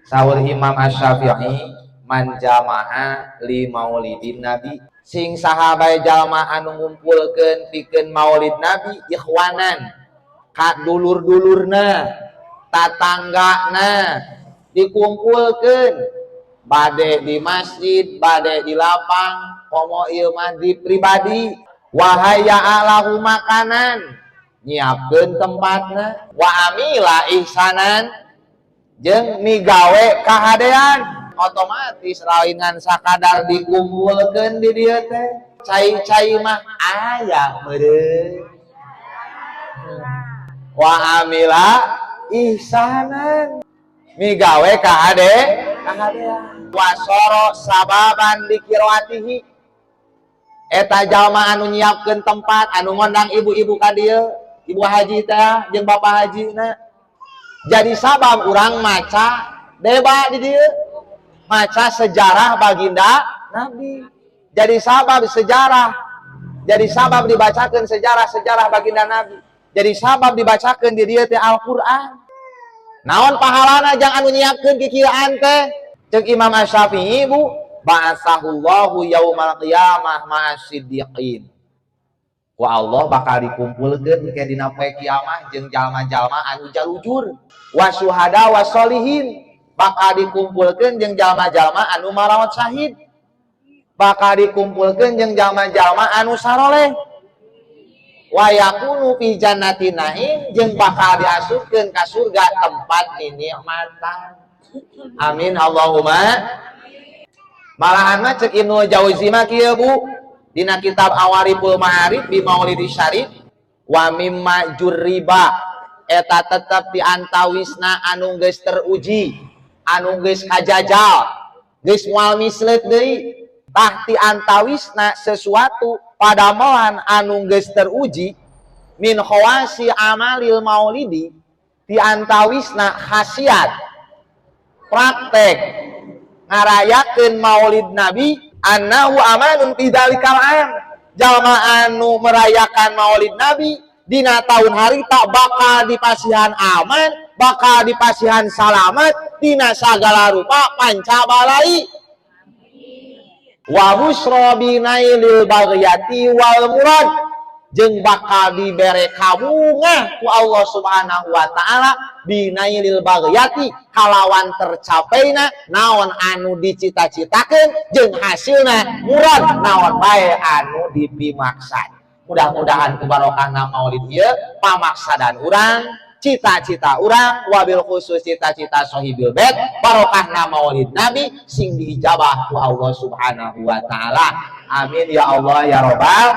Sahur Imam Asy-Syafi'i, man jama'a li maulidin nabi, sing sahabat jalma anu ngumpulkeun pikeun maulid nabi ikhwanan, ka dulur-dulurna, tatanggana dikumpulkeun, bade di masjid, bade di lapang, komo ieu mah di pribadi, wahaya alahu makanan, nyiapkeun tempatna, wa amila ihsanan, jeung migawe kahadean, otomatis laingan sakadar dikumpulkeun di dieu teh, cai-cai mah aya meureun. Wa amila ihsanan, migawe kahadean, wasoro sababan dikirwatihi, eta jalma anu nyiapkeun tempat, anu ngondang ibu-ibu ka dieu, ibu haji teh jeung bapak hajina, jadi sabab urang maca debat di dieu, maca sejarah baginda Nabi, jadi sabab sejarah, jadi sabab dibacakeun sejarah baginda Nabi, jadi sabab dibacakeun di dieu teh Al-Qur'an. Naon pahalana jang anu nyiapkeun kikieuan teh? Ceuk Imam Asy-Syafi'i bu, ba'atsahullahu yaumal qiyamah ma'as-siddiqin. Wa Allah bakal dikumpulkeun ke dina poe kiamah jeung jalma-jalma anu jalujur, wa syuhada wa sholihin, bakal dikumpulkeun jeung jalma-jalma anu marawat syahid, bakal dikumpulkeun jeung jalma-jalma anu saroleh, wa yakunu fi jannatin naim, jeung bakal diasupkeun ka surga tempat nikmatan. Amin Allahumma. Malahan mah ceuk Ibnu Jauzi mah kieu bu, dina kitab Awariful Ma'arif bi Maulidis Syarif, wa mimma jurriba, eta tetep diantawisna anu geus teruji, anu geus kajajal, geus moal misleud deui, tah diantawisna sesuatu padamelan anu geus teruji, min khawasi amalil maulidi, diantawisna khasiat praktek ngarayakeun maulid nabi, annahu amalun fi dzalikal am, jalma anu merayakan maulid nabi dina tahun hari tak bakal dipasihan aman, bakal dipasihan salamet dina sagala rupa pancabalai, wa busra binailil baghyati wal murad, jeung bakal dibere kabungah ku Allah Subhanahu wa taala binailil baghyati, kalawan tercapaina naon anu dicita-citakeun, jeung hasilna murad naon bae anu dipimaksad. Mudah-mudahan ku barokahna maulid ieu pamaksadan urang, cita-cita urang, wabil khusus cita-cita sohibil bait, barokahna maulid nabi sing diijabah ku Allah Subhanahu wa taala. Amin ya Allah ya rabbal